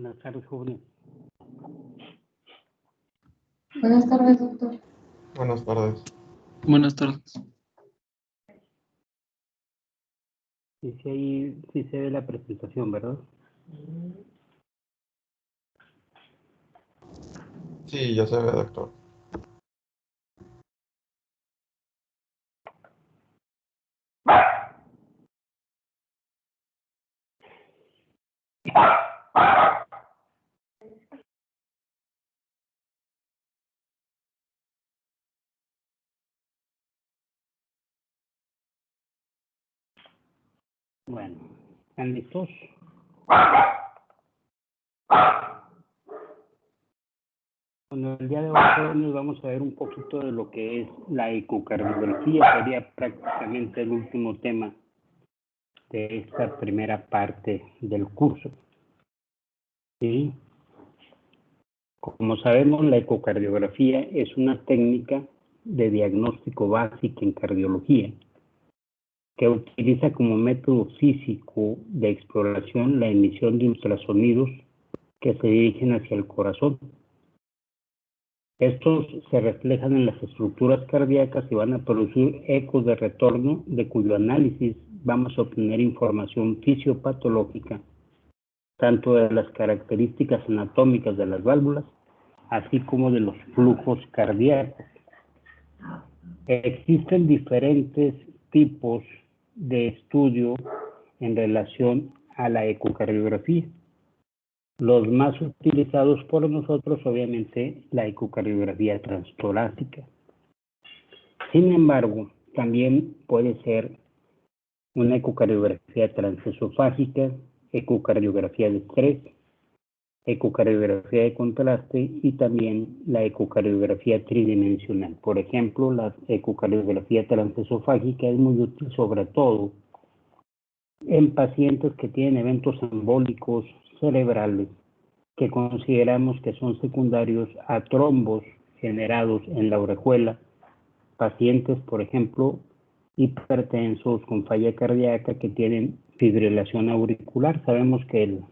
Buenas tardes, jóvenes. Buenas tardes, doctor. Buenas tardes. Buenas tardes. Sí se ve la presentación, ¿verdad? Sí, ya se ve, doctor. Bueno, ¿están listos? Bueno, el día de hoy nos vamos a ver un poquito de lo que es la ecocardiografía. Sería prácticamente el último tema de esta primera parte del curso. ¿Sí? Como sabemos, la ecocardiografía es una técnica de diagnóstico básica en cardiología que utiliza como método físico de exploración la emisión de ultrasonidos que se dirigen hacia el corazón. Estos se reflejan en las estructuras cardíacas y van a producir ecos de retorno, de cuyo análisis vamos a obtener información fisiopatológica, tanto de las características anatómicas de las válvulas, así como de los flujos cardíacos. Existen diferentes tipos de estudio en relación a la ecocardiografía. Los más utilizados por nosotros, obviamente, la ecocardiografía transtorácica. Sin embargo, también puede ser una ecocardiografía transesofágica, ecocardiografía de estrés, ecocardiografía de contraste y también la ecocardiografía tridimensional. Por ejemplo, la ecocardiografía transesofágica es muy útil sobre todo en pacientes que tienen eventos embólicos cerebrales que consideramos que son secundarios a trombos generados en la orejuela, pacientes, por ejemplo, hipertensos con falla cardíaca que tienen fibrilación auricular. Sabemos que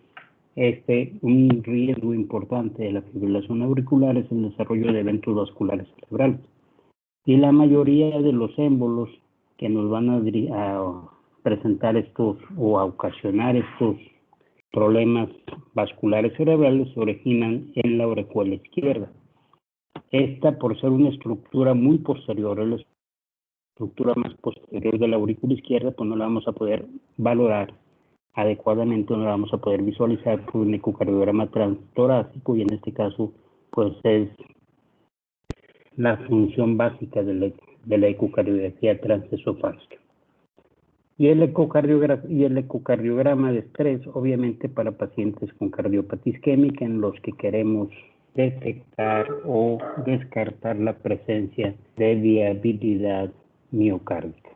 un riesgo importante de la fibrilación auricular es el desarrollo de eventos vasculares cerebrales. Y la mayoría de los émbolos que nos van a presentar estos o a ocasionar estos problemas vasculares cerebrales se originan en la orejuela izquierda. Esta, por ser una estructura muy posterior, es la estructura más posterior de la aurícula izquierda, pues no la vamos a poder valorar adecuadamente, no la vamos a poder visualizar por un ecocardiograma transtorácico, y en este caso, pues es la función básica de la ecocardiografía transesofágica. Y el ecocardiograma de estrés, obviamente para pacientes con cardiopatía isquémica en los que queremos detectar o descartar la presencia de viabilidad miocárdica.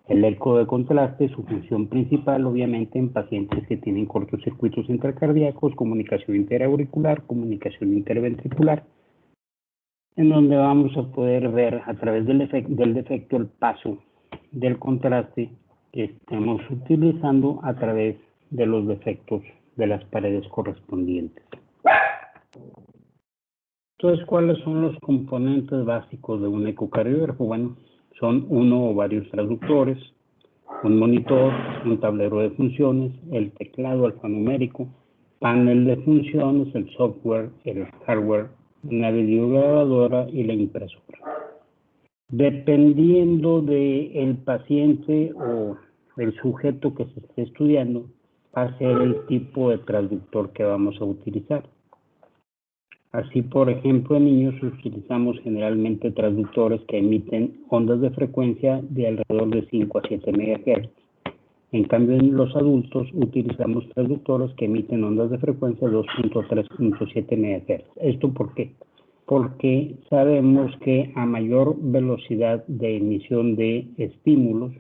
El eco de contraste, su función principal, obviamente, en pacientes que tienen cortocircuitos intracardíacos, comunicación interauricular, comunicación interventricular, en donde vamos a poder ver a través del defecto el paso del contraste que estemos utilizando a través de los defectos de las paredes correspondientes. Entonces, ¿cuáles son los componentes básicos de un ecocardiógrafo? Bueno, son uno o varios traductores, un monitor, un tablero de funciones, el teclado alfanumérico, panel de funciones, el software, el hardware, una videograbadora y la impresora. Dependiendo del paciente o el sujeto que se esté estudiando, va a ser el tipo de traductor que vamos a utilizar. Así, por ejemplo, en niños utilizamos generalmente traductores que emiten ondas de frecuencia de alrededor de 5 a 7 MHz. En cambio, en los adultos utilizamos traductores que emiten ondas de frecuencia de 2.3.7 MHz. ¿Esto por qué? Porque sabemos que a mayor velocidad de emisión de estímulos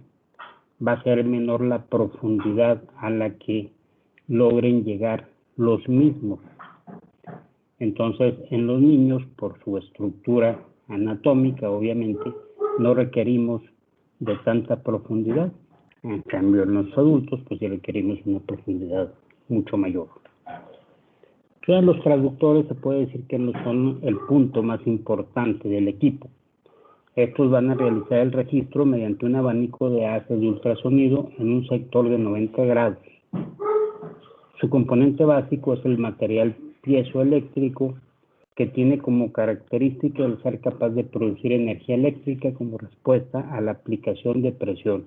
va a ser menor la profundidad a la que logren llegar los mismos. Entonces, en los niños, por su estructura anatómica, obviamente, no requerimos de tanta profundidad. En cambio, en los adultos, pues ya requerimos una profundidad mucho mayor. Entonces, los traductores se puede decir que no son el punto más importante del equipo. Estos van a realizar el registro mediante un abanico de haces de ultrasonido en un sector de 90 grados. Su componente básico es el material piezoeléctrico, que tiene como característica el ser capaz de producir energía eléctrica como respuesta a la aplicación de presión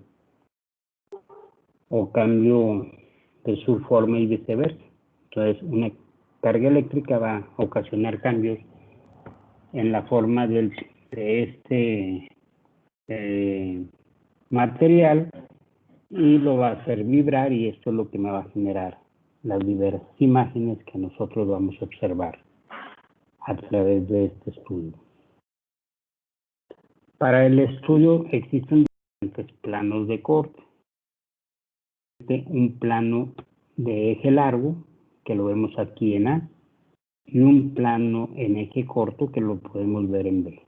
o cambio de su forma y viceversa. Entonces, una carga eléctrica va a ocasionar cambios en la forma de este material y lo va a hacer vibrar, y esto es lo que me va a generar las diversas imágenes que nosotros vamos a observar a través de este estudio. Para el estudio existen diferentes planos de corte. Un plano de eje largo, que lo vemos aquí en A, y un plano en eje corto, que lo podemos ver en B.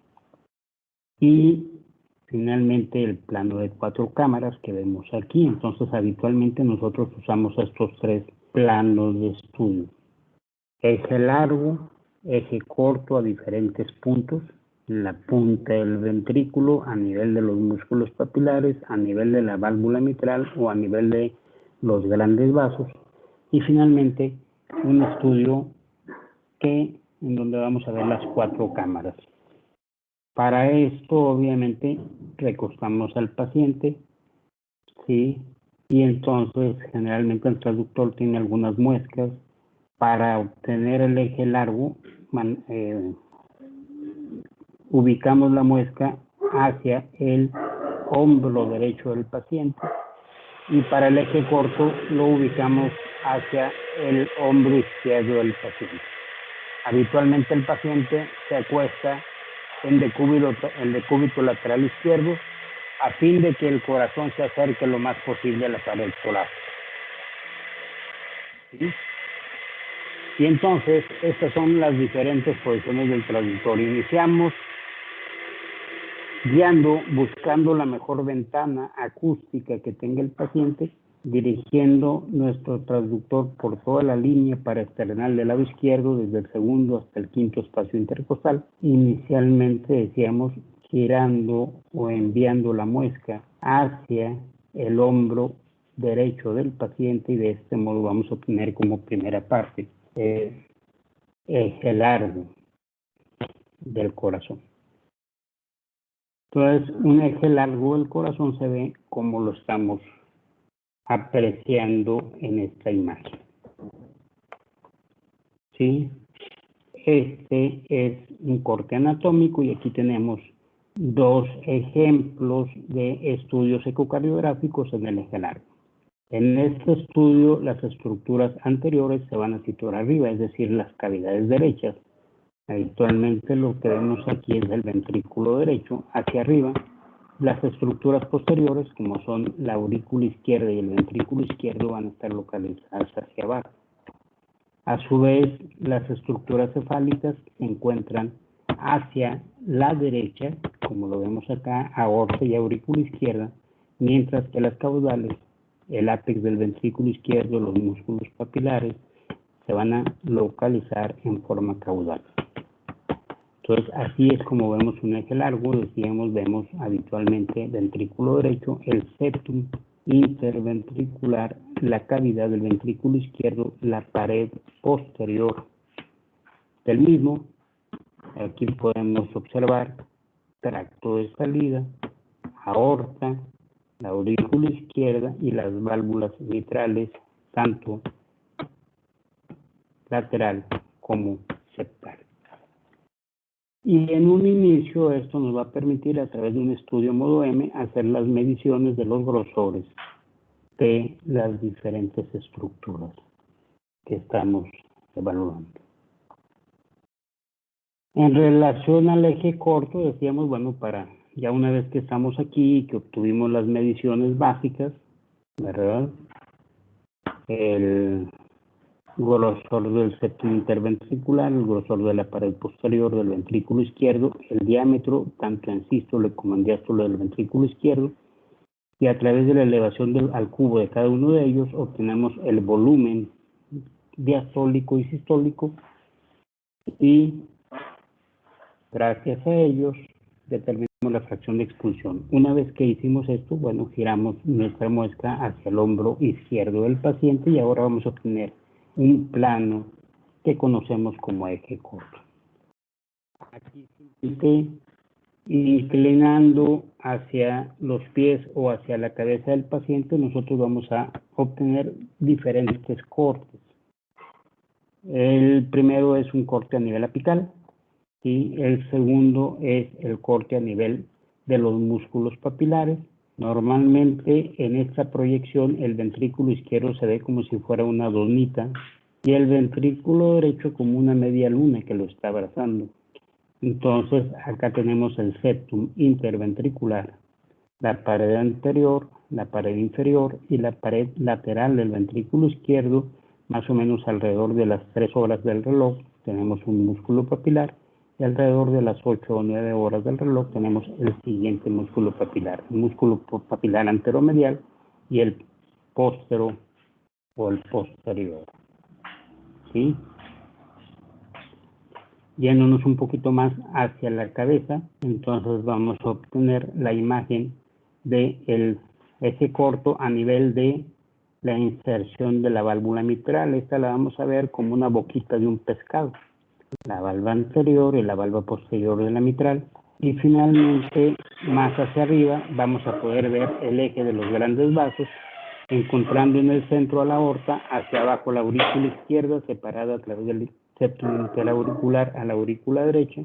Y finalmente el plano de 4 cámaras que vemos aquí. Entonces, habitualmente nosotros usamos estos 3 planos de estudio: eje largo, eje corto a diferentes puntos, en la punta del ventrículo, a nivel de los músculos papilares, a nivel de la válvula mitral o a nivel de los grandes vasos, y finalmente un estudio en donde vamos a ver las 4 cámaras. Para esto, obviamente, recostamos al paciente, ¿sí? Y entonces, generalmente el traductor tiene algunas muescas. Para obtener el eje largo, ubicamos la muesca hacia el hombro derecho del paciente, y para el eje corto lo ubicamos hacia el hombro izquierdo del paciente. Habitualmente el paciente se acuesta en decúbito lateral izquierdo, a fin de que el corazón se acerque lo más posible a la pared torácica. ¿Sí? Y entonces, estas son las diferentes posiciones del traductor. Iniciamos buscando la mejor ventana acústica que tenga el paciente, dirigiendo nuestro traductor por toda la línea paraesternal del lado izquierdo, desde el segundo hasta el quinto espacio intercostal. Inicialmente decíamos girando o enviando la muesca hacia el hombro derecho del paciente, y de este modo vamos a obtener como primera parte eje largo del corazón. Entonces, un eje largo del corazón se ve como lo estamos apreciando en esta imagen. ¿Sí? Este es un corte anatómico, y aquí tenemos 2 ejemplos de estudios ecocardiográficos en el eje largo. En este estudio, las estructuras anteriores se van a situar arriba, es decir, las cavidades derechas. Habitualmente lo que vemos aquí es el ventrículo derecho hacia arriba. Las estructuras posteriores, como son la aurícula izquierda y el ventrículo izquierdo, van a estar localizadas hacia abajo. A su vez, las estructuras cefálicas se encuentran hacia la derecha, como lo vemos acá, aorta y aurícula izquierda, mientras que las caudales, el ápex del ventrículo izquierdo, los músculos papilares, se van a localizar en forma caudal. Entonces, así es como vemos un eje largo. Decíamos, vemos habitualmente ventrículo derecho, el septum interventricular, la cavidad del ventrículo izquierdo, la pared posterior del mismo. Aquí podemos observar tracto de salida, aorta, la aurícula izquierda y las válvulas mitrales, tanto lateral como septal. Y en un inicio esto nos va a permitir, a través de un estudio modo M, hacer las mediciones de los grosores de las diferentes estructuras que estamos evaluando. En relación al eje corto, decíamos, bueno, ya una vez que estamos aquí y que obtuvimos las mediciones básicas, ¿verdad? El grosor del septum interventricular, el grosor de la pared posterior del ventrículo izquierdo, el diámetro tanto en sístole como en diástole del ventrículo izquierdo, y a través de la elevación al cubo de cada uno de ellos obtenemos el volumen diastólico y sistólico, y gracias a ellos determinamos la fracción de expulsión. Una vez que hicimos esto, bueno, giramos nuestra muestra hacia el hombro izquierdo del paciente y ahora vamos a obtener un plano que conocemos como eje corto. Aquí simplemente inclinando hacia los pies o hacia la cabeza del paciente, nosotros vamos a obtener diferentes cortes. El primero es un corte a nivel apical y el segundo es el corte a nivel de los músculos papilares. Normalmente en esta proyección el ventrículo izquierdo se ve como si fuera una donita y el ventrículo derecho como una media luna que lo está abrazando. Entonces acá tenemos el septum interventricular, la pared anterior, la pared inferior y la pared lateral del ventrículo izquierdo, más o menos alrededor de las 3 horas del reloj tenemos un músculo papilar y alrededor de las 8 o 9 horas del reloj tenemos el siguiente músculo papilar, el músculo papilar anteromedial y el póstero o el posterior. ¿Sí? Yéndonos un poquito más hacia la cabeza, entonces vamos a obtener la imagen del eje corto a nivel de la inserción de la válvula mitral. Esta la vamos a ver como una boquita de un pescado, la valva anterior y la valva posterior de la mitral. Y finalmente, más hacia arriba, vamos a poder ver el eje de los grandes vasos, encontrando en el centro a la aorta, hacia abajo la aurícula izquierda, separada a través del septum interauricular a la aurícula derecha,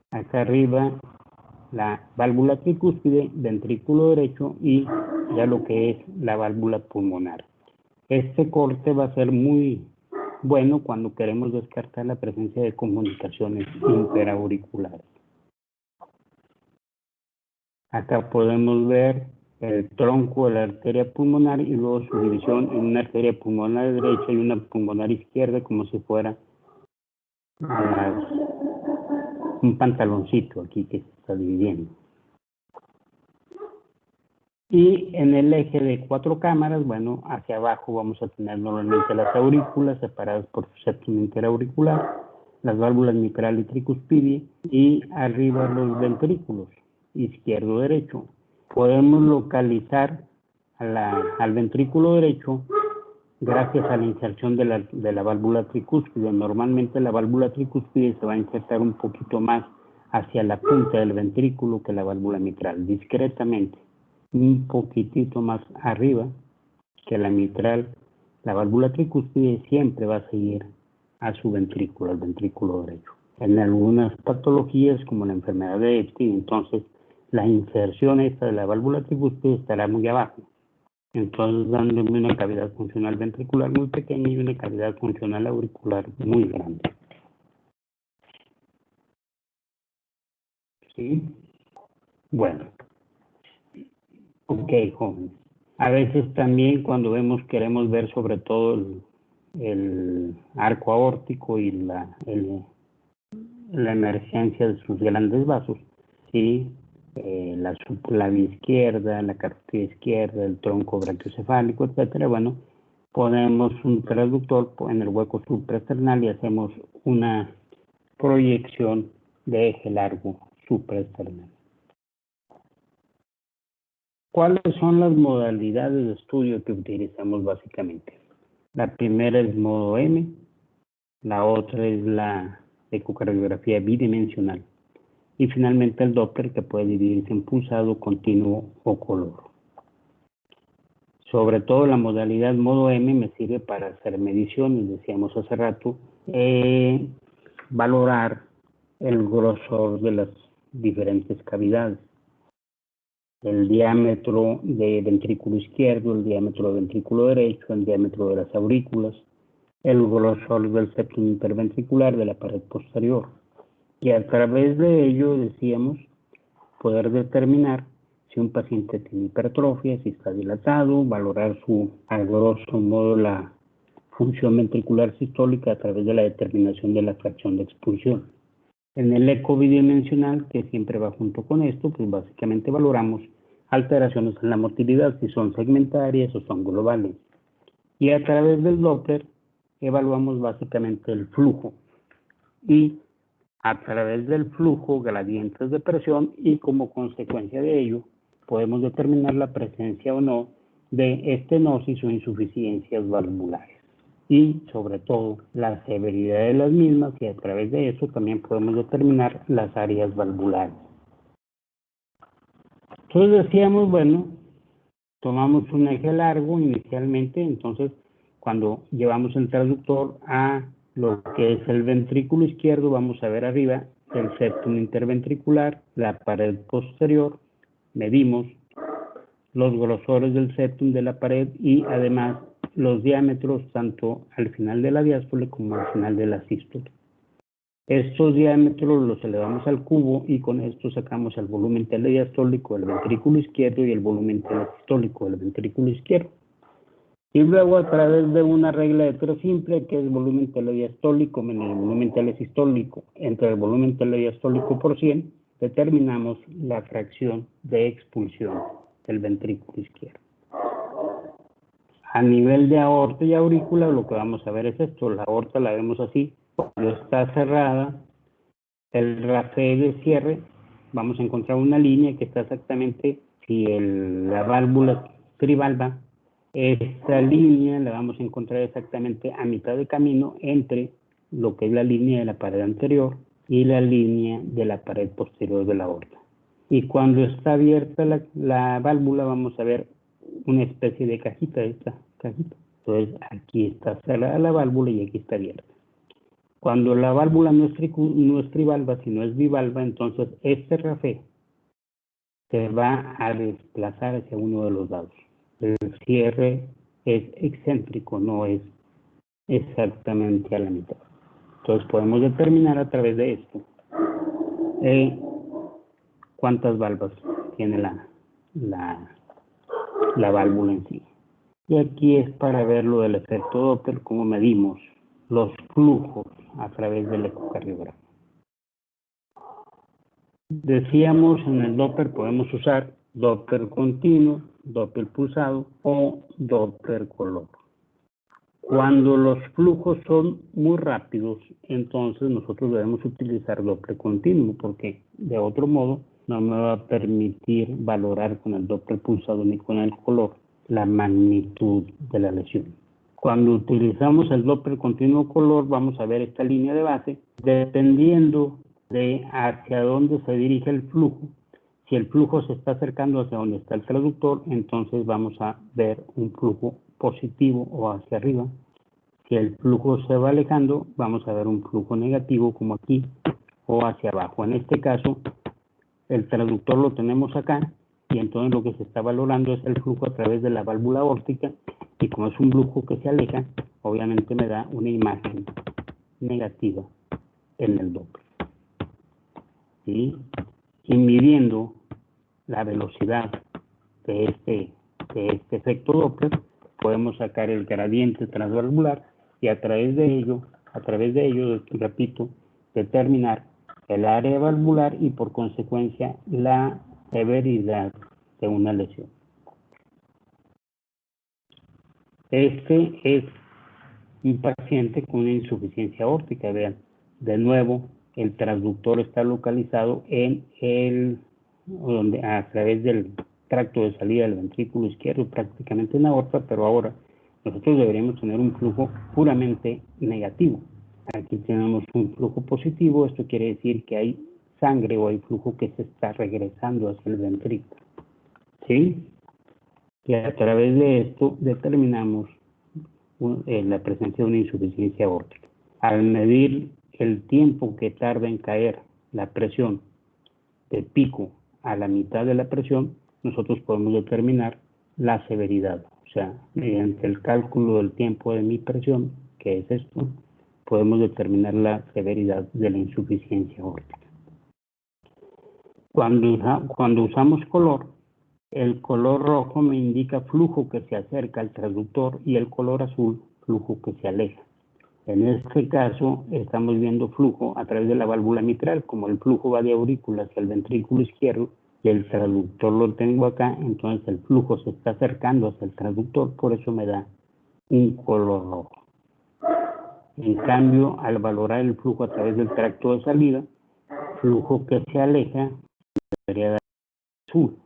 acá arriba la válvula tricúspide, ventrículo derecho y ya lo que es la válvula pulmonar. Este corte va a ser muy bueno cuando queremos descartar la presencia de comunicaciones interauriculares. Acá podemos ver el tronco de la arteria pulmonar y luego su división en una arteria pulmonar derecha y una pulmonar izquierda, como si fuera un pantaloncito aquí que se está dividiendo. Y en el eje de 4 cámaras, bueno, hacia abajo vamos a tener normalmente las aurículas separadas por su septum interauricular, las válvulas mitral y tricuspidia, y arriba los ventrículos, izquierdo-derecho. Podemos localizar al ventrículo derecho gracias a la inserción de la válvula tricúspide. Normalmente la válvula tricúspide se va a insertar un poquito más hacia la punta del ventrículo que la válvula mitral, discretamente, un poquitito más arriba que la mitral. La válvula tricúspide siempre va a seguir a su ventrículo, al ventrículo derecho. En algunas patologías, como la enfermedad de Epstein, entonces la inserción esta de la válvula tricúspide estará muy abajo, entonces dándome una cavidad funcional ventricular muy pequeña y una cavidad funcional auricular muy grande. ¿Sí? Bueno. Ok, jóvenes. A veces también cuando queremos ver sobre todo el arco aórtico y la emergencia de sus grandes vasos, ¿sí? La subclavia izquierda, la carótida izquierda, el tronco brachiocefálico, etcétera. Bueno, ponemos un traductor en el hueco supraesternal y hacemos una proyección de eje largo supraesternal. ¿Cuáles son las modalidades de estudio que utilizamos básicamente? La primera es modo M, la otra es la ecocardiografía bidimensional y finalmente el Doppler, que puede dividirse en pulsado, continuo o color. Sobre todo la modalidad modo M me sirve para hacer mediciones, decíamos hace rato, valorar el grosor de las diferentes cavidades, el diámetro de ventrículo izquierdo, el diámetro de ventrículo derecho, el diámetro de las aurículas, el grosor del septum interventricular de la pared posterior. Y a través de ello, decíamos, poder determinar si un paciente tiene hipertrofia, si está dilatado, valorar a grosso modo la función ventricular sistólica a través de la determinación de la fracción de expulsión. En el eco bidimensional, que siempre va junto con esto, pues básicamente valoramos alteraciones en la motilidad, si son segmentarias o son globales. Y a través del Doppler, evaluamos básicamente el flujo y a través del flujo gradientes de presión y como consecuencia de ello podemos determinar la presencia o no de estenosis o insuficiencias valvulares y sobre todo la severidad de las mismas, y a través de eso también podemos determinar las áreas valvulares. Entonces decíamos, bueno, tomamos un eje largo inicialmente, entonces cuando llevamos el traductor a lo que es el ventrículo izquierdo, vamos a ver arriba el septum interventricular, la pared posterior, medimos los grosores del septum de la pared y además los diámetros tanto al final de la diástole como al final de la sístole. Estos diámetros los elevamos al cubo y con esto sacamos el volumen telediastólico del ventrículo izquierdo y el volumen telesistólico del ventrículo izquierdo. Y luego a través de una regla de tres simple, que es volumen telediastólico menos el volumen telesistólico entre el volumen telediastólico por 100, determinamos la fracción de expulsión del ventrículo izquierdo. A nivel de aorta y aurícula, lo que vamos a ver es esto. La aorta la vemos así. Cuando está cerrada, el rafé de cierre, vamos a encontrar una línea que está exactamente, si la válvula trivalva, esta línea la vamos a encontrar exactamente a mitad de camino entre lo que es la línea de la pared anterior y la línea de la pared posterior de la aorta. Y cuando está abierta la válvula, vamos a ver una especie de cajita, esta cajita. Entonces aquí está cerrada la válvula y aquí está abierta. Cuando la válvula no es trivalva, sino es bivalva, entonces este rafé se va a desplazar hacia uno de los lados. El cierre es excéntrico, no es exactamente a la mitad. Entonces podemos determinar a través de esto cuántas valvas tiene la válvula en sí. Y aquí es para ver lo del efecto Doppler, cómo medimos los flujos a través del ecocardiograma. Decíamos, en el Doppler podemos usar Doppler continuo, Doppler pulsado o Doppler color. Cuando los flujos son muy rápidos, entonces nosotros debemos utilizar Doppler continuo, porque de otro modo no me va a permitir valorar con el Doppler pulsado ni con el color la magnitud de la lesión. Cuando utilizamos el Doppler continuo color, vamos a ver esta línea de base, dependiendo de hacia dónde se dirige el flujo. Si el flujo se está acercando hacia donde está el traductor, entonces vamos a ver un flujo positivo o hacia arriba. Si el flujo se va alejando, vamos a ver un flujo negativo como aquí o hacia abajo. En este caso, el traductor lo tenemos acá y entonces lo que se está valorando es el flujo a través de la válvula aórtica, y como es un flujo que se aleja, obviamente me da una imagen negativa en el Doppler. ¿Sí? Y midiendo la velocidad de este efecto Doppler, podemos sacar el gradiente transvalvular y a través de ello, repito, determinar el área valvular y por consecuencia la severidad de una lesión. Este es un paciente con una insuficiencia aórtica. Vean, de nuevo, el transductor está localizado a través del tracto de salida del ventrículo izquierdo, prácticamente en la aorta, pero ahora nosotros deberíamos tener un flujo puramente negativo. Aquí tenemos un flujo positivo, esto quiere decir que hay sangre o hay flujo que se está regresando hacia el ventrículo. ¿Sí? Y a través de esto determinamos la presencia de una insuficiencia aórtica. Al medir el tiempo que tarda en caer la presión de pico a la mitad de la presión, nosotros podemos determinar la severidad. O sea, mediante el cálculo del tiempo de mi presión, que es esto, podemos determinar la severidad de la insuficiencia aórtica. Cuando usamos color, el color rojo me indica flujo que se acerca al transductor y el color azul, flujo que se aleja. En este caso, estamos viendo flujo a través de la válvula mitral. Como el flujo va de aurícula hacia el ventrículo izquierdo y el traductor lo tengo acá, entonces el flujo se está acercando hacia el traductor, por eso me da un color rojo. En cambio, al valorar el flujo a través del tracto de salida, flujo que se aleja debería dar azul.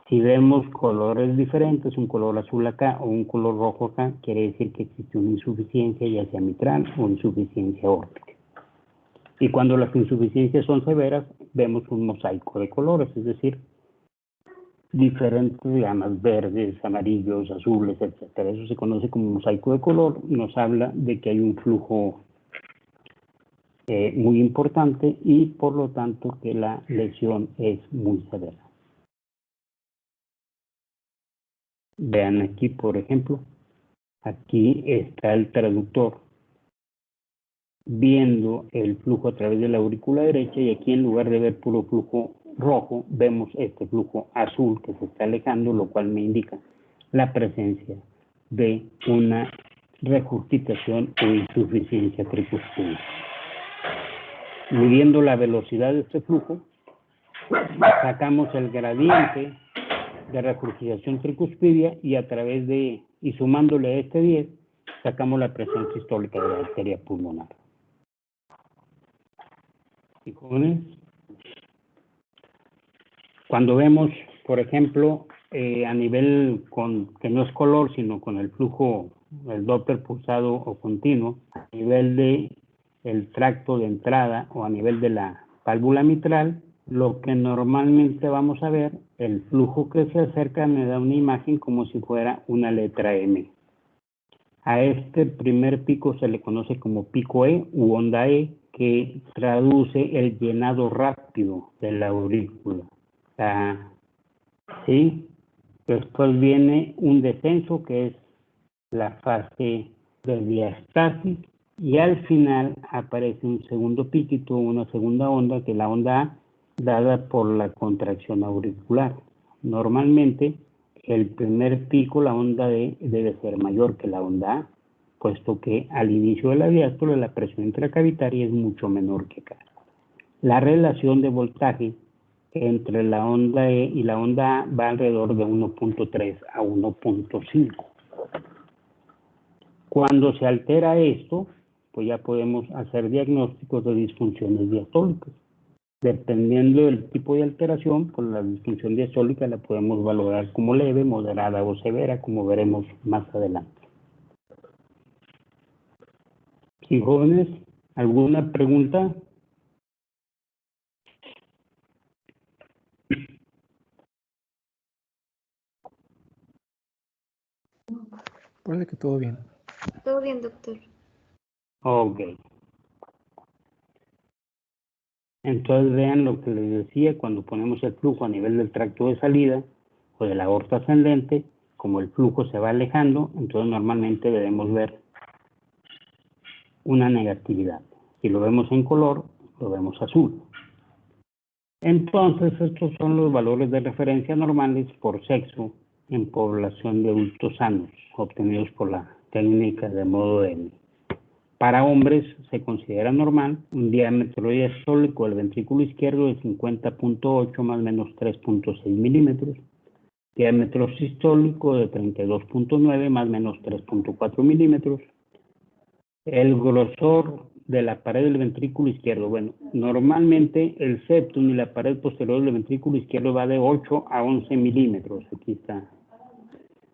Si vemos colores diferentes, un color azul acá o un color rojo acá, quiere decir que existe una insuficiencia ya sea mitral o insuficiencia aórtica. Y cuando las insuficiencias son severas, vemos un mosaico de colores, es decir, diferentes gamas, verdes, amarillos, azules, etcétera. Eso se conoce como mosaico de color, nos habla de que hay un flujo muy importante y por lo tanto que la lesión es muy severa. Vean aquí, por ejemplo, aquí está el traductor viendo el flujo a través de la aurícula derecha y aquí en lugar de ver puro flujo rojo, vemos este flujo azul que se está alejando, lo cual me indica la presencia de una regurgitación o insuficiencia tricuspidea. Midiendo la velocidad de este flujo, sacamos el gradiente de regurgitación tricuspidia y a través de, y sumándole a este 10, sacamos la presión sistólica de la arteria pulmonar. ¿Y jóvenes? Cuando vemos, por ejemplo, a nivel que no es color, sino con el flujo, el Doppler pulsado o continuo, a nivel de el tracto de entrada o a nivel de la válvula mitral, lo que normalmente vamos a ver, el flujo que se acerca me da una imagen como si fuera una letra M. A este primer pico se le conoce como pico E u onda E, que traduce el llenado rápido de la aurícula. ¿Sí? Después viene un descenso que es la fase de diastasis y al final aparece un segundo piquito, una segunda onda, que es la onda A, dada por la contracción auricular. Normalmente el primer pico, la onda D, debe ser mayor que la onda A, puesto que al inicio de la diástole la presión intracavitaria es mucho menor que acá. La relación de voltaje entre la onda E y la onda A va alrededor de 1.3 a 1.5. Cuando se altera esto, pues ya podemos hacer diagnósticos de disfunciones diastólicas. Dependiendo del tipo de alteración, pues la disfunción diastólica la podemos valorar como leve, moderada o severa, como veremos más adelante. ¿Sí, jóvenes? ¿Alguna pregunta? Parece que todo bien. Todo bien, doctor. Ok. Entonces vean lo que les decía, cuando ponemos el flujo a nivel del tracto de salida o de la aorta ascendente, como el flujo se va alejando, entonces normalmente debemos ver una negatividad. Si lo vemos en color, lo vemos azul. Entonces estos son los valores de referencia normales por sexo en población de adultos sanos, obtenidos por la técnica de modo N. Para hombres se considera normal un diámetro diastólico del ventrículo izquierdo de 50.8 más o menos 3.6 milímetros, diámetro sistólico de 32.9 más o menos 3.4 milímetros, el grosor de la pared del ventrículo izquierdo. Bueno, normalmente el septum y la pared posterior del ventrículo izquierdo va de 8 a 11 milímetros. Aquí está.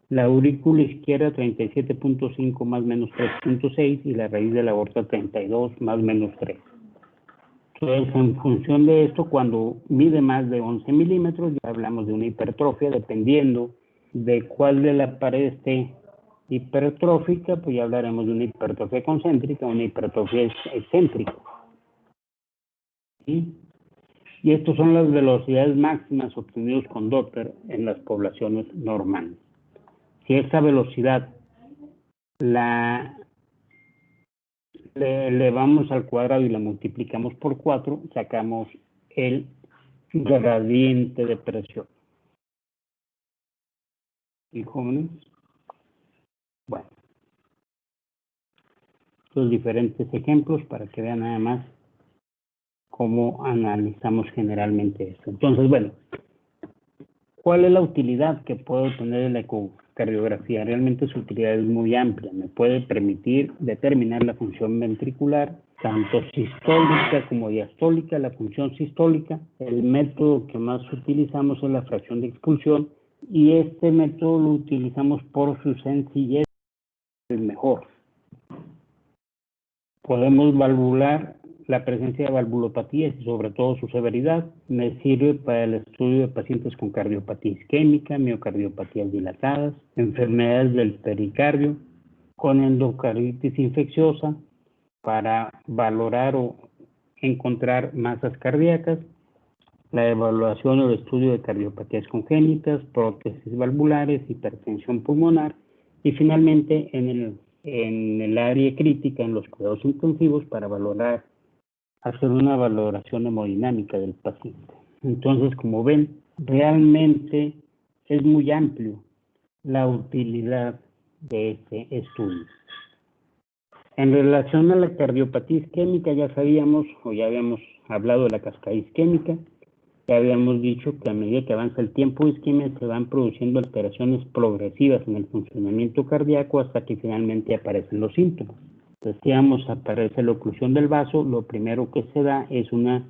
La aurícula izquierda 37.5 más o menos 3.6 y la raíz de la aorta 32 más o menos 3. Entonces, en función de esto, cuando mide más de 11 milímetros, ya hablamos de una hipertrofia, dependiendo de cuál de la pared esté hipertrófica, pues ya hablaremos de una hipertrofia concéntrica o una hipertrofia excéntrica. ¿Sí? Y estas son las velocidades máximas obtenidas con Doppler en las poblaciones normales. Si esta velocidad la le elevamos al cuadrado y la multiplicamos por 4, sacamos el gradiente de presión. ¿Y jóvenes? Bueno, los diferentes ejemplos para que vean nada más cómo analizamos generalmente esto. Entonces, bueno, ¿cuál es la utilidad que puede tener el ecocardiografía. Realmente su utilidad es muy amplia. Me puede permitir determinar la función ventricular, tanto sistólica como diastólica. La función sistólica, el método que más utilizamos es la fracción de expulsión, y este método lo utilizamos por su sencillez, es mejor. Podemos valvular la presencia de valvulopatías y sobre todo su severidad. Me sirve para el estudio de pacientes con cardiopatía isquémica, miocardiopatías dilatadas, enfermedades del pericardio, con endocarditis infecciosa, para valorar o encontrar masas cardíacas, la evaluación o el estudio de cardiopatías congénitas, prótesis valvulares, hipertensión pulmonar, y finalmente en el área crítica, en los cuidados intensivos, para hacer una valoración hemodinámica del paciente. Entonces, como ven, realmente es muy amplio la utilidad de este estudio. En relación a la cardiopatía isquémica, ya sabíamos o ya habíamos hablado de la cascada isquémica. Ya habíamos dicho que a medida que avanza el tiempo de isquemia se van produciendo alteraciones progresivas en el funcionamiento cardíaco hasta que finalmente aparecen los síntomas. Decíamos, aparece la oclusión del vaso. Lo primero que se da es un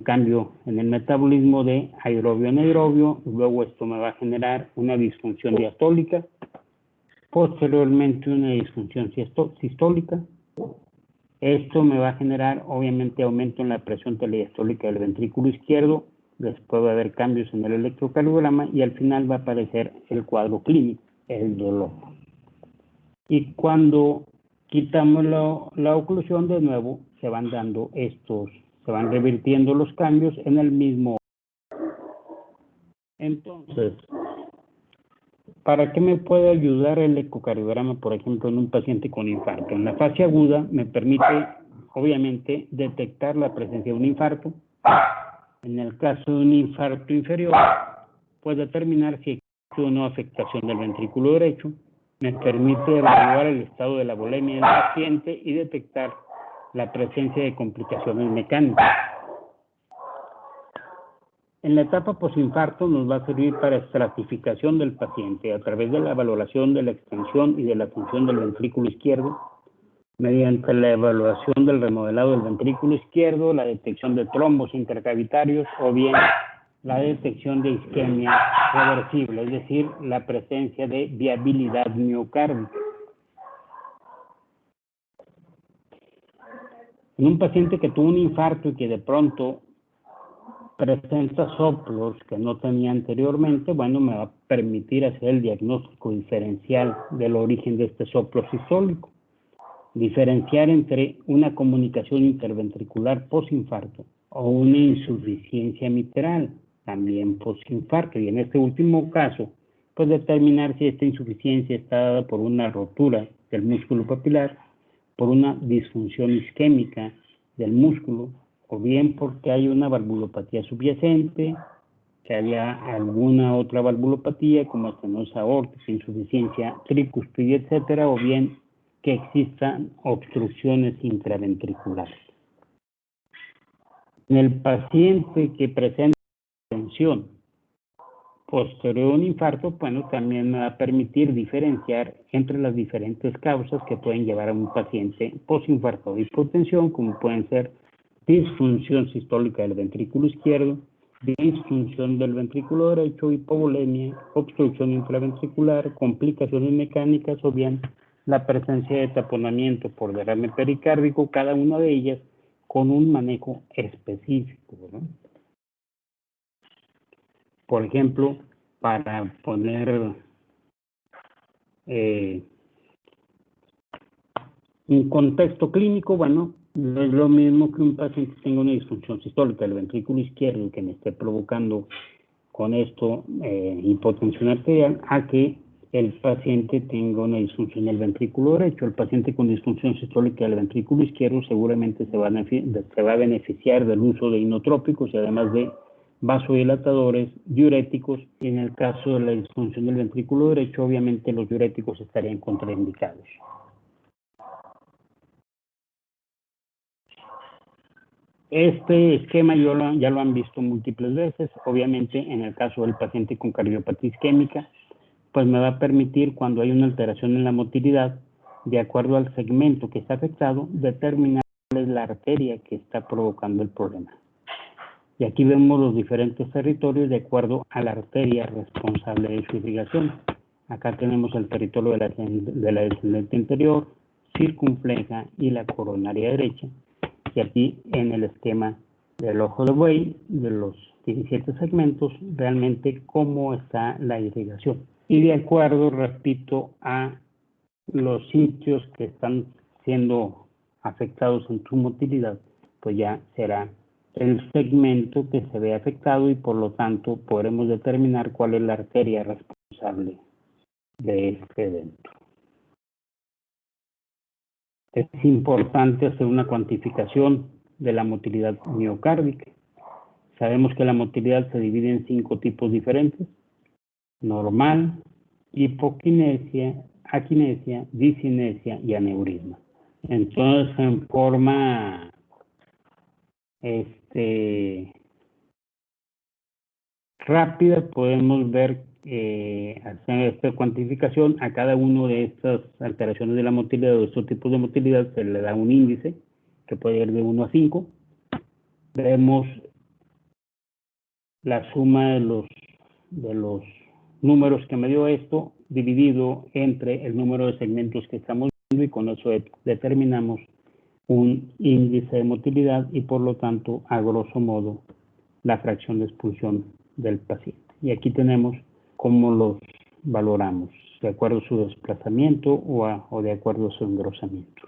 cambio en el metabolismo de aerobio a anaerobio. Luego esto me va a generar una disfunción diastólica, posteriormente una disfunción sistólica. Esto me va a generar obviamente aumento en la presión telediastólica del ventrículo izquierdo. Después va a haber cambios en el electrocardiograma y al final va a aparecer el cuadro clínico, el dolor. Y cuando quitamos la oclusión, de nuevo se van revirtiendo los cambios en el mismo. Entonces, ¿para qué me puede ayudar el ecocardiograma, por ejemplo, en un paciente con infarto? En la fase aguda me permite, obviamente, detectar la presencia de un infarto. En el caso de un infarto inferior, pues determinar si existe o no afectación del ventrículo derecho. Me permite evaluar el estado de la volemia del paciente y detectar la presencia de complicaciones mecánicas. En la etapa posinfarto nos va a servir para estratificación del paciente a través de la valoración de la extensión y de la función del ventrículo izquierdo, mediante la evaluación del remodelado del ventrículo izquierdo, la detección de trombos intercavitarios o bien la detección de isquemia reversible, es decir, la presencia de viabilidad miocárdica. En un paciente que tuvo un infarto y que de pronto presenta soplos que no tenía anteriormente, bueno, me va a permitir hacer el diagnóstico diferencial del origen de este soplo sistólico. Diferenciar entre una comunicación interventricular posinfarto o una insuficiencia mitral, también posinfarto. Y en este último caso, pues determinar si esta insuficiencia está dada por una rotura del músculo papilar, por una disfunción isquémica del músculo, o bien porque hay una valvulopatía subyacente, que haya alguna otra valvulopatía como estenosis aórtica, insuficiencia tricúspide, etcétera, o bien que existan obstrucciones intraventriculares. En el paciente que presenta tensión posterior a un infarto, bueno, también me va a permitir diferenciar entre las diferentes causas que pueden llevar a un paciente posinfarto de hipotensión, como pueden ser disfunción sistólica del ventrículo izquierdo, disfunción del ventrículo derecho, hipovolemia, obstrucción intraventricular, complicaciones mecánicas o bien la presencia de taponamiento por derrame pericárdico, cada una de ellas con un manejo específico, ¿no? Por ejemplo, para poner un contexto clínico, bueno, no es lo mismo que un paciente tenga una disfunción sistólica del ventrículo izquierdo que me esté provocando con esto hipotensión arterial, a que el paciente tenga una disfunción del ventrículo derecho. El paciente con disfunción sistólica del ventrículo izquierdo seguramente se va a beneficiar del uso de inotrópicos y además de vasodilatadores, diuréticos, y en el caso de la disfunción del ventrículo derecho, obviamente los diuréticos estarían contraindicados. Este esquema ya lo han visto múltiples veces. Obviamente, en el caso del paciente con cardiopatía isquémica, pues me va a permitir, cuando hay una alteración en la motilidad, de acuerdo al segmento que está afectado, determinar cuál es la arteria que está provocando el problema. Y aquí vemos los diferentes territorios de acuerdo a la arteria responsable de su irrigación. Acá tenemos el territorio de la descendente inferior, circunfleja y la coronaria derecha. Y aquí en el esquema del ojo de buey, de los 17 segmentos, realmente cómo está la irrigación. Y de acuerdo, repito, a los sitios que están siendo afectados en su motilidad, pues ya será el segmento que se ve afectado y por lo tanto podremos determinar cuál es la arteria responsable de este evento. Es importante hacer una cuantificación de la motilidad miocárdica. Sabemos que la motilidad se divide en 5 tipos diferentes: normal, hipoquinesia, aquinesia, discinesia y aneurisma. Entonces, en forma rápida podemos ver, hacer esta cuantificación. A cada uno de estas alteraciones de la motilidad o estos tipos de motilidad se le da un índice que puede ir de 1 a 5. Vemos la suma de los números que me dio esto dividido entre el número de segmentos que estamos viendo, y con eso determinamos un índice de motilidad y por lo tanto, a grosso modo, la fracción de expulsión del paciente. Y aquí tenemos cómo los valoramos, de acuerdo a su desplazamiento o de acuerdo a su engrosamiento.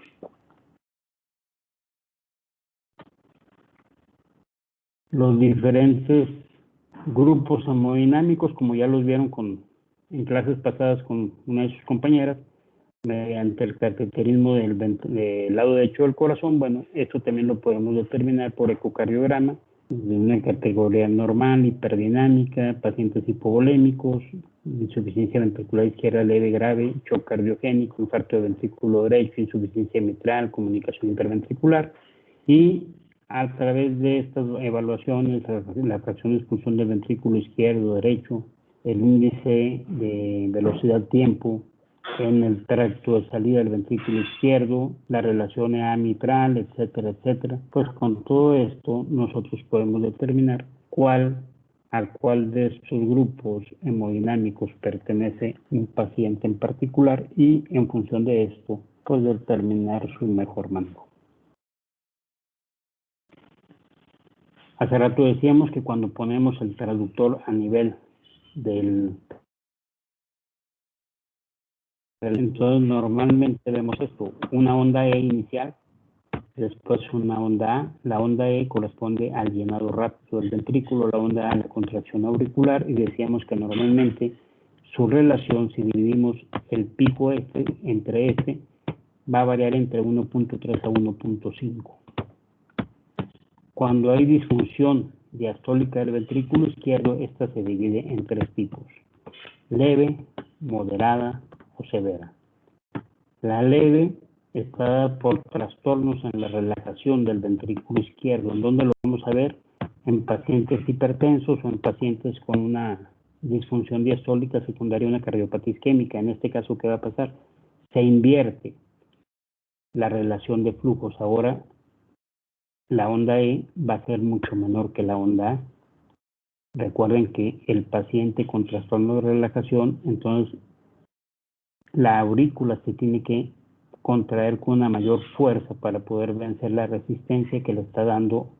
Los diferentes grupos hemodinámicos, como ya los vieron en clases pasadas con una de sus compañeras, mediante el cateterismo del lado derecho del corazón, bueno, esto también lo podemos determinar por ecocardiograma, de una categoría normal, hiperdinámica, pacientes hipovolémicos, insuficiencia ventricular izquierda leve grave, shock cardiogénico, infarto de ventrículo derecho, insuficiencia mitral, comunicación interventricular, y a través de estas evaluaciones, la fracción de expulsión del ventrículo izquierdo, derecho, el índice de velocidad-tiempo en el tracto de salida del ventrículo izquierdo, la relación EA mitral, etcétera, etcétera. Pues con todo esto nosotros podemos determinar al cual de estos grupos hemodinámicos pertenece un paciente en particular y en función de esto, pues determinar su mejor manejo. Hace rato decíamos que cuando ponemos el traductor a nivel entonces normalmente vemos esto: una onda E inicial, después una onda A. La onda E corresponde al llenado rápido del ventrículo, la onda A a la contracción auricular, y decíamos que normalmente su relación, si dividimos el pico entre va a variar entre 1.3 a 1.5. Cuando hay disfunción diastólica del ventrículo izquierdo, esta se divide en 3 tipos: leve, moderada o severa. La leve está dada por trastornos en la relajación del ventrículo izquierdo. ¿En dónde lo vamos a ver? En pacientes hipertensos o en pacientes con una disfunción diastólica secundaria a una cardiopatía isquémica. En este caso, ¿qué va a pasar? Se invierte la relación de flujos. Ahora la onda E va a ser mucho menor que la onda A. Recuerden que el paciente con trastorno de relajación, entonces la aurícula se tiene que contraer con una mayor fuerza para poder vencer la resistencia que le está dando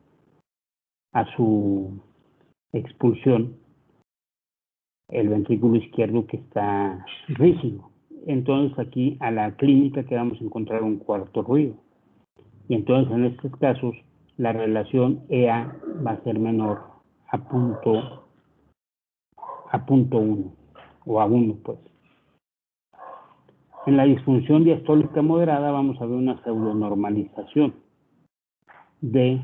a su expulsión el ventrículo izquierdo, que está rígido. Entonces aquí a la clínica que vamos a encontrar un cuarto ruido. Y entonces en estos casos la relación EA va a ser menor a punto 1 o a 1, pues. En la disfunción diastólica moderada vamos a ver una pseudonormalización de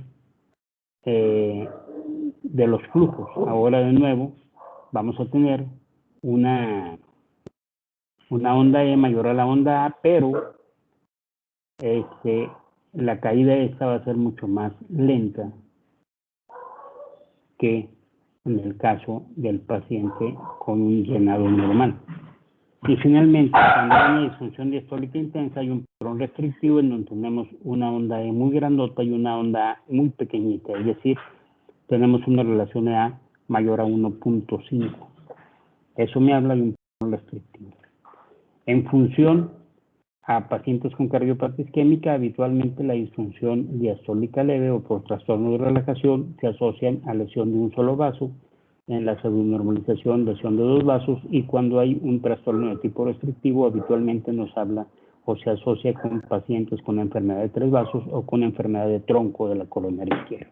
los flujos. Ahora de nuevo vamos a tener una onda E mayor a la onda A, pero la caída de esta va a ser mucho más lenta que en el caso del paciente con un llenado normal. Y finalmente, cuando hay una disfunción diastólica intensa, hay un patrón restrictivo en donde tenemos una onda E muy grandota y una onda A muy pequeñita, es decir, tenemos una relación de A mayor a 1.5. Eso me habla de un patrón restrictivo. En función a pacientes con cardiopatía isquémica, habitualmente la disfunción diastólica leve o por trastorno de relajación se asocian a lesión de un solo vaso, en la subnormalización, lesión de dos vasos, y cuando hay un trastorno de tipo restrictivo, habitualmente nos habla o se asocia con pacientes con enfermedad de tres vasos o con enfermedad de tronco de la coronaria izquierda.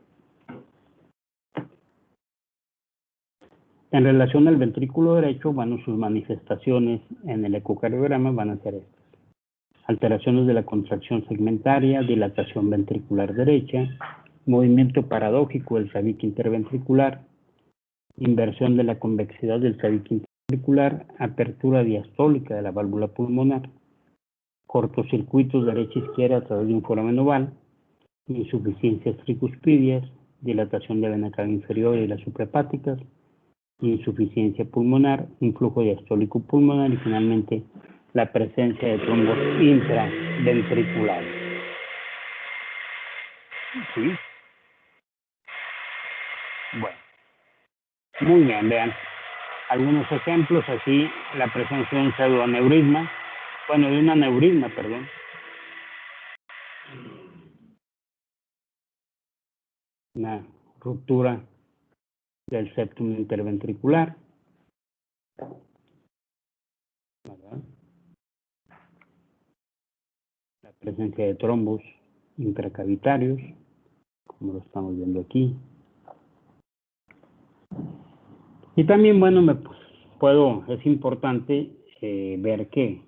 En relación al ventrículo derecho, bueno, sus manifestaciones en el ecocardiograma van a ser estas: alteraciones de la contracción segmentaria, dilatación ventricular derecha, movimiento paradójico del tabique interventricular, inversión de la convexidad del tabique interventricular, apertura diastólica de la válvula pulmonar, cortocircuitos derecha-izquierda a través de un foramen oval, insuficiencias tricuspidias, dilatación de la vena cava inferior y las suprahepáticas, insuficiencia pulmonar, influjo diastólico pulmonar y finalmente la presencia de trombos intraventriculares. ¿Sí? Bueno, muy bien, vean. Algunos ejemplos, así la presencia de un pseudoaneurisma, bueno, de un aneurisma, perdón. Una ruptura del septum interventricular, ¿verdad? La presencia de trombos intracavitarios, como lo estamos viendo aquí. Y también, bueno, es importante ver que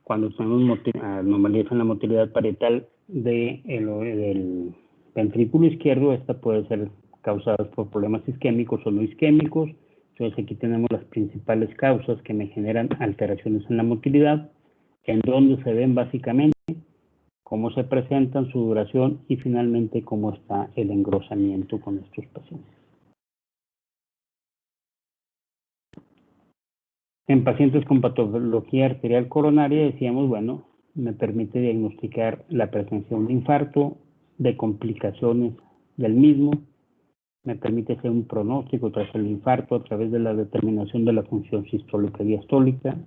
cuando tenemos anomalías en la motilidad parietal del ventrículo izquierdo, esta puede ser causada por problemas isquémicos o no isquémicos. Entonces aquí tenemos las principales causas que me generan alteraciones en la motilidad, en donde se ven básicamente cómo se presentan, su duración y finalmente cómo está el engrosamiento con estos pacientes. En pacientes con patología arterial coronaria decíamos, bueno, me permite diagnosticar la presencia de un infarto, de complicaciones del mismo, me permite hacer un pronóstico tras el infarto a través de la determinación de la función sistólica y diastólica,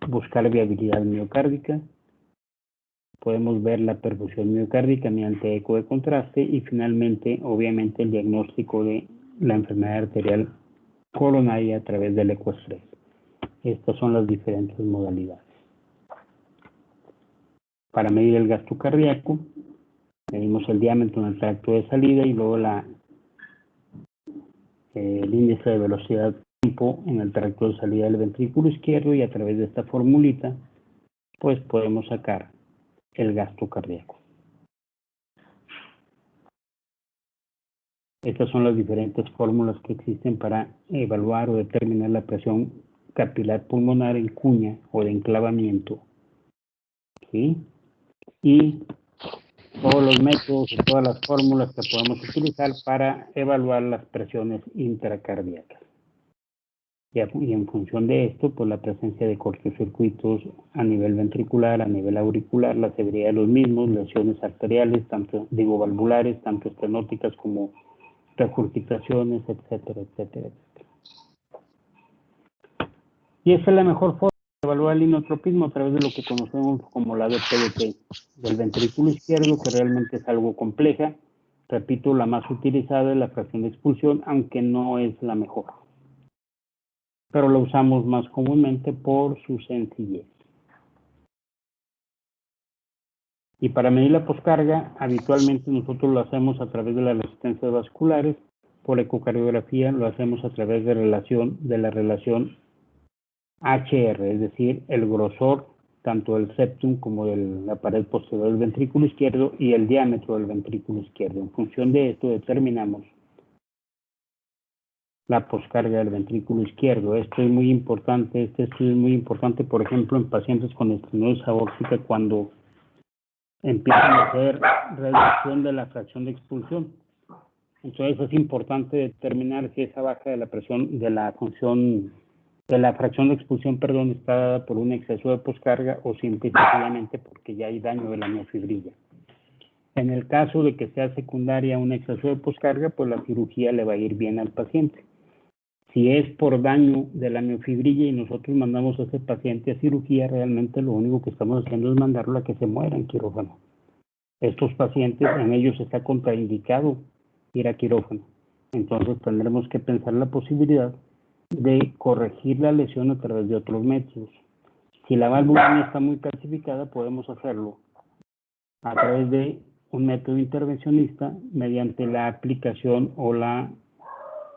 buscar viabilidad miocárdica, podemos ver la perfusión miocárdica mediante eco de contraste y finalmente, obviamente, el diagnóstico de la enfermedad arterial coronaria a través del ecoestrés. Estas son las diferentes modalidades. Para medir el gasto cardíaco, medimos el diámetro en el tracto de salida y luego el índice de velocidad tiempo en el tracto de salida del ventrículo izquierdo, y a través de esta formulita, pues podemos sacar el gasto cardíaco. Estas son las diferentes fórmulas que existen para evaluar o determinar la presión capilar pulmonar en cuña o de enclavamiento, ¿sí? Y todos los métodos y todas las fórmulas que podemos utilizar para evaluar las presiones intracardíacas. Y en función de esto, pues la presencia de cortocircuitos a nivel ventricular, a nivel auricular, la severidad de los mismos, lesiones arteriales, valvulares, tanto estenóticas como regurgitaciones, etcétera, etcétera, etcétera. Y esa es la mejor forma de evaluar el inotropismo a través de lo que conocemos como la DPDT del ventrículo izquierdo, que realmente es algo compleja. Repito, la más utilizada es la fracción de expulsión, aunque no es la mejor, pero la usamos más comúnmente por su sencillez. Y para medir la poscarga, habitualmente nosotros lo hacemos a través de las resistencias vasculares. Por ecocardiografía lo hacemos a través de la relación HR, es decir, el grosor tanto del septum como de la pared posterior del ventrículo izquierdo y el diámetro del ventrículo izquierdo. En función de esto determinamos la poscarga del ventrículo izquierdo. Esto es muy importante, este estudio es muy importante, por ejemplo, en pacientes con estenosis aórtica cuando empiezan a hacer reducción de la fracción de expulsión. Entonces es importante determinar si esa baja de la presión de la función Que la fracción de expulsión, perdón, está dada por un exceso de poscarga o simple y sencillamente porque ya hay daño de la miofibrilla. En el caso de que sea secundaria un exceso de poscarga, pues la cirugía le va a ir bien al paciente. Si es por daño de la miofibrilla y nosotros mandamos a ese paciente a cirugía, realmente lo único que estamos haciendo es mandarlo a que se muera en quirófano. Estos pacientes, en ellos está contraindicado ir a quirófano. Entonces tendremos que pensar la posibilidad de corregir la lesión a través de otros métodos. Si la válvula no está muy calcificada, podemos hacerlo a través de un método intervencionista mediante la aplicación o la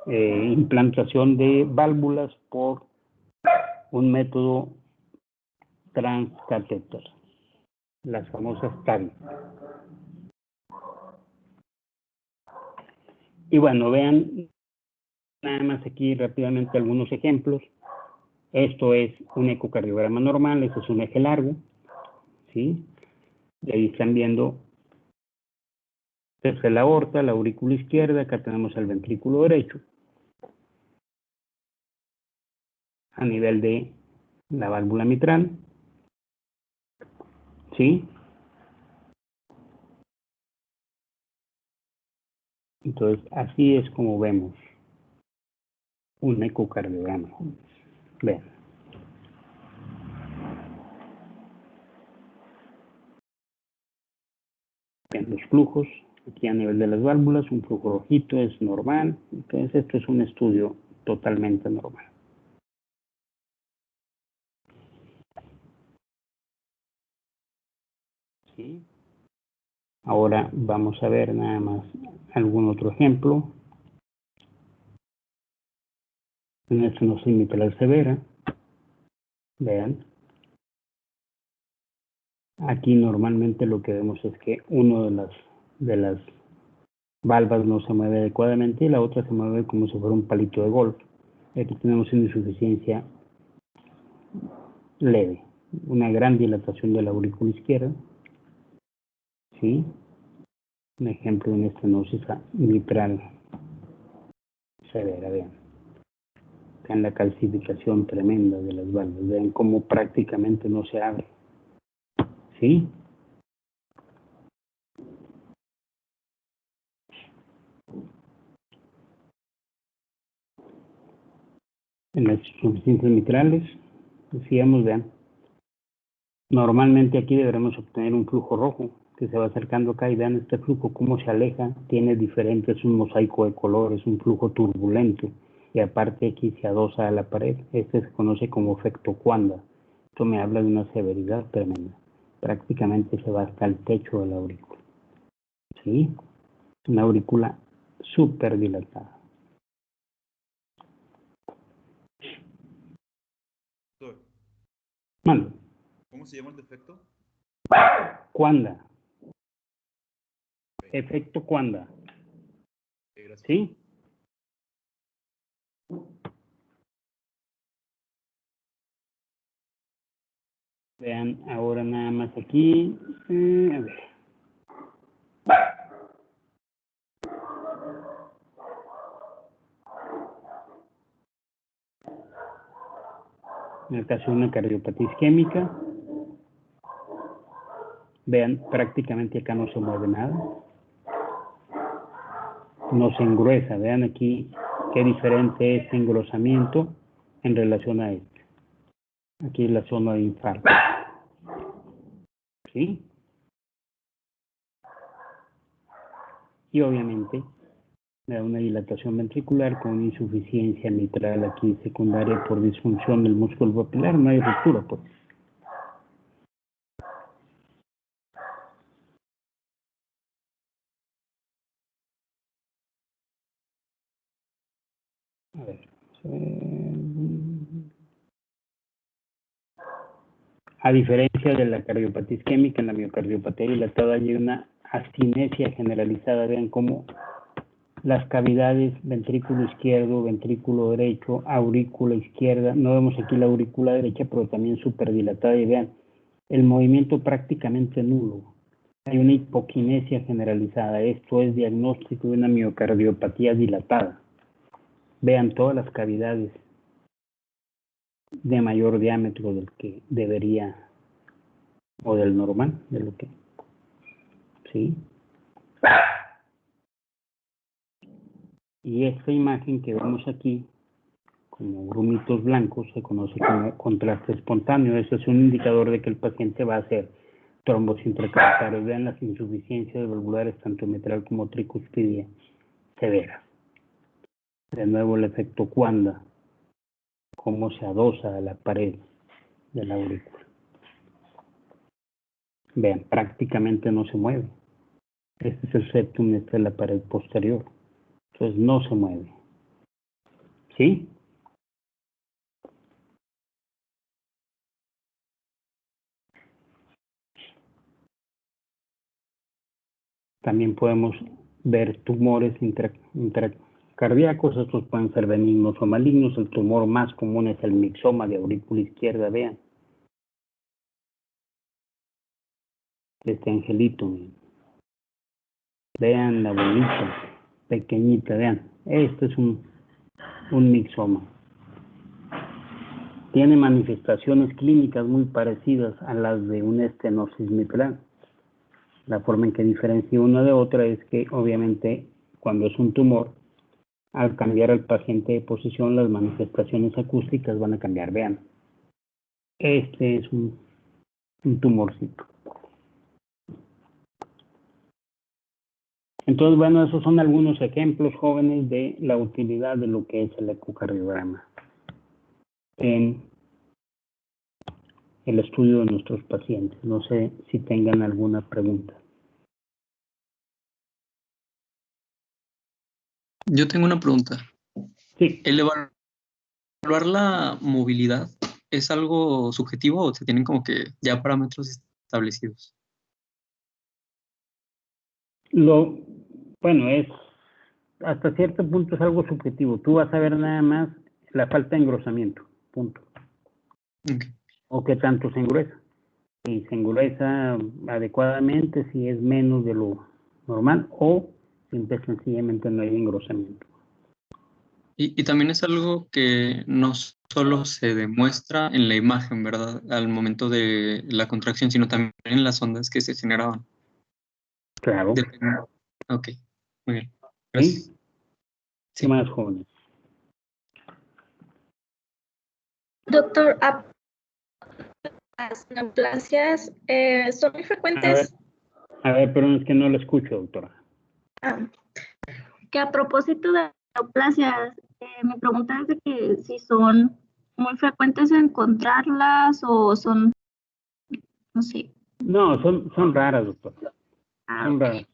implantación de válvulas por un método transcatéter, las famosas TAVI. Y bueno, vean nada más aquí rápidamente algunos ejemplos. Esto es un ecocardiograma normal, esto es un eje largo, ¿sí? Y ahí están viendo, esta es la aorta, la aurícula izquierda, acá tenemos el ventrículo derecho, a nivel de la válvula mitral, ¿sí? Entonces, así es como vemos un ecocardiograma. Vean. Vean los flujos, aquí a nivel de las válvulas, un flujo rojito es normal, entonces esto es un estudio totalmente normal. ¿Sí? Ahora vamos a ver nada más algún otro ejemplo. En estenosis mitral severa, vean. Aquí normalmente lo que vemos es que uno de las valvas no se mueve adecuadamente y la otra se mueve como si fuera un palito de golf. Aquí tenemos una insuficiencia leve, una gran dilatación de la aurícula izquierda, ¿sí? Un ejemplo de una estenosis mitral severa, vean. Vean la calcificación tremenda de las valvas, vean cómo prácticamente no se abre, ¿sí? En las insuficiencias mitrales, decíamos, vean, normalmente aquí deberemos obtener un flujo rojo que se va acercando acá y vean este flujo cómo se aleja, tiene diferentes, un mosaico de colores, un flujo turbulento y aparte aquí se adosa a la pared. Este se conoce como efecto Quanda. Esto me habla de una severidad tremenda. Prácticamente se va hasta el techo de la aurícula. ¿Sí? Una aurícula súper dilatada. Doctor, Bueno, ¿cómo se llama el defecto? Quanda. Ok, Efecto Quanda. gracias. ¿Sí? Vean ahora nada más aquí. A ver. En el caso de una cardiopatía isquémica, vean, prácticamente acá no se mueve nada. No se engruesa. Vean aquí qué diferente es engrosamiento en relación a este. Aquí es la zona de infarto. ¿Sí? Y obviamente me da una dilatación ventricular con insuficiencia mitral aquí secundaria por disfunción del músculo papilar. No hay ruptura, pues. A ver. A diferencia de la cardiopatía isquémica, en la miocardiopatía dilatada hay una acinesia generalizada. Vean cómo las cavidades ventrículo izquierdo, ventrículo derecho, aurícula izquierda, no vemos aquí la aurícula derecha, pero también súper dilatada. Y vean, el movimiento prácticamente nulo. Hay una hipoquinesia generalizada. Esto es diagnóstico de una miocardiopatía dilatada. Vean todas las cavidades de mayor diámetro del que debería, o del normal, de lo que, ¿sí? Y esta imagen que vemos aquí, como grumitos blancos, se conoce como contraste espontáneo. Eso es un indicador de que el paciente va a hacer trombos intracavitarios. Vean las insuficiencias valvulares, tanto mitral como tricuspidia, severas. De nuevo el efecto Coanda, cómo se adosa a la pared de la aurícula. Vean, prácticamente no se mueve. Este es el septum, esta es la pared posterior. Entonces no se mueve. ¿Sí? También podemos ver tumores intracardíacos. Estos pueden ser benignos o malignos. El tumor más común es el mixoma de aurícula izquierda. Vean. Este angelito. Miren. Vean la bolita pequeñita. Vean. Este es un mixoma. Tiene manifestaciones clínicas muy parecidas a las de una estenosis mitral. La forma en que diferencia una de otra es que, obviamente, cuando es un tumor, al cambiar al paciente de posición, las manifestaciones acústicas van a cambiar. Vean, este es un tumorcito. Entonces, bueno, esos son algunos ejemplos jóvenes de la utilidad de lo que es el ecocardiograma en el estudio de nuestros pacientes. No sé si tengan alguna pregunta. Yo tengo una pregunta. Sí. ¿El evaluar la movilidad es algo subjetivo o se tienen como que ya parámetros establecidos? Bueno, es hasta cierto punto es algo subjetivo. Tú vas a ver nada más la falta de engrosamiento, punto. Okay. O qué tanto se engruesa. Si se engruesa adecuadamente, si es menos de lo normal, o simple y sencillamente no hay engrosamiento. Y también es algo que no solo se demuestra en la imagen, ¿verdad? Al momento de la contracción, sino también en las ondas que se generaban. Claro. Ok, muy bien. Gracias. ¿Sí? ¿Qué más, jóvenes? Doctor, las neoplasias son muy frecuentes. A ver, pero es que no lo escucho, doctora. Que a propósito de neoplasias, mi pregunta es de que si son muy frecuentes encontrarlas o son, no sé. No, son raras, doctora. Son raras.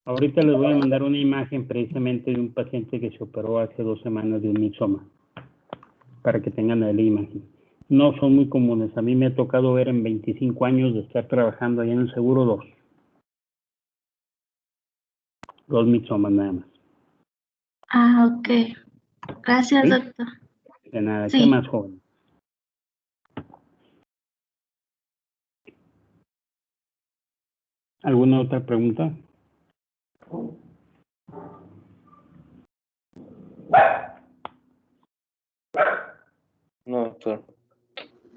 Ahorita les voy a mandar una imagen precisamente de un paciente que se operó hace 2 semanas de un mixoma, para que tengan ahí la imagen. No son muy comunes. A mí me ha tocado ver en 25 años de estar trabajando ahí en el seguro 2. 2 mixomas nada más. Ok. Gracias, ¿Sí? doctor. De nada. Sí. ¿Qué más, joven? ¿Alguna otra pregunta? No, doctor.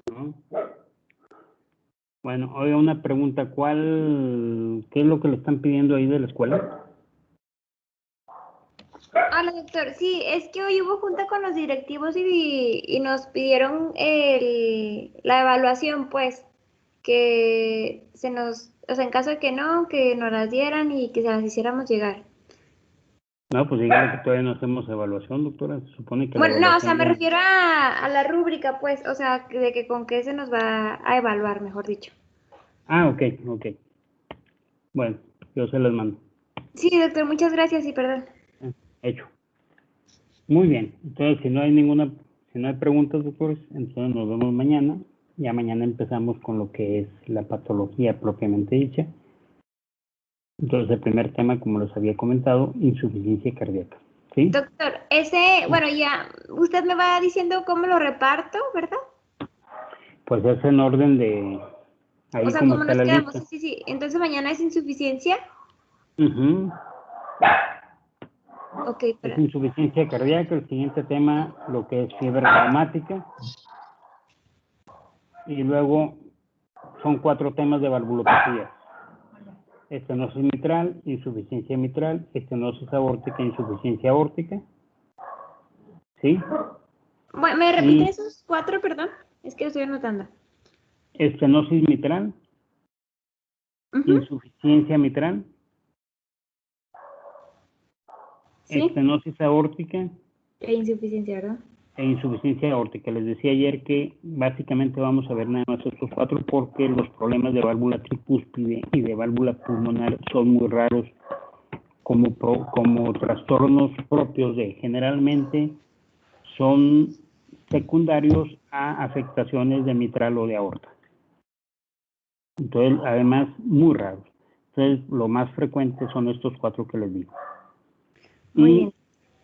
¿No? Bueno, oiga, una pregunta. ¿Qué es lo que le están pidiendo ahí de la escuela? Hola, doctor. Sí, es que hoy hubo junta con los directivos y nos pidieron la evaluación, pues, que o sea, en caso de que no, que nos las dieran y que se las hiciéramos llegar. No, pues dígale que todavía no hacemos evaluación, doctora. Se supone que la Bueno, no, o sea, evaluación... me refiero a la rúbrica, pues, o sea, de que con qué se nos va a evaluar, mejor dicho. Ah, ok. Bueno, yo se las mando. Sí, doctor, muchas gracias y perdón. Hecho. Muy bien. Entonces, si no hay preguntas, doctores, entonces nos vemos mañana. Ya mañana empezamos con lo que es la patología propiamente dicha. Entonces, el primer tema, como les había comentado, insuficiencia cardíaca. ¿Sí? Doctor, bueno, ya, usted me va diciendo cómo lo reparto, ¿verdad? Pues es en orden de... Ahí O sea, como ¿cómo está nos la quedamos? lista. Sí. Entonces mañana es insuficiencia. Uh-huh. Ok, Es insuficiencia cardíaca. El siguiente tema, lo que es fiebre reumática. Y luego son 4 temas de valvulopatía. Estenosis mitral, insuficiencia mitral, estenosis aórtica, insuficiencia aórtica. ¿Sí? Bueno, ¿me repite Y- esos 4, perdón? Es que lo estoy anotando. Estenosis mitral, Ujú, insuficiencia mitral, Sí, estenosis aórtica e insuficiencia, ¿verdad? e insuficiencia aórtica. Les decía ayer que básicamente vamos a ver nada más estos 4 porque los problemas de válvula tricúspide y de válvula pulmonar son muy raros como trastornos propios de, generalmente son secundarios a afectaciones de mitral o de aorta. Entonces, además, muy raros. Entonces, lo más frecuente son estos 4 que les digo. Muy Y bien.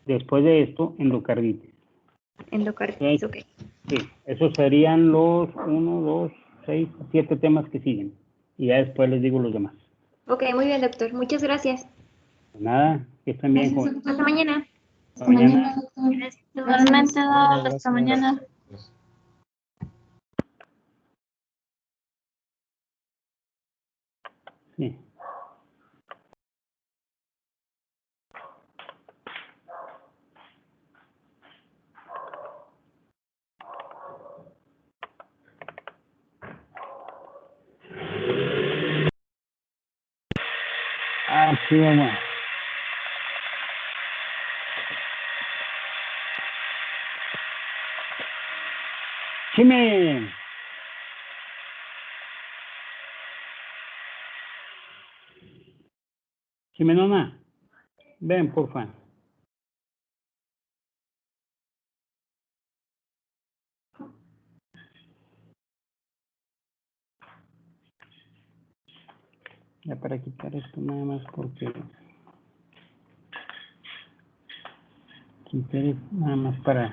después de esto, endocarditis. Endocarditis, ok. Sí, esos serían los 1, 2, 6, 7 temas que siguen. Y ya después les digo los demás. Ok, muy bien, doctor. Muchas gracias. Nada, que estén bien, Gracias, jóvenes. doctor. Hasta mañana. Hasta mañana, doctor. Igualmente, hasta Gracias. mañana. Sí. Ah, sí, vamos. ¡Chime! Chimenona, ven, porfa. Ya para quitar esto nada más porque... Quitar esto nada más para...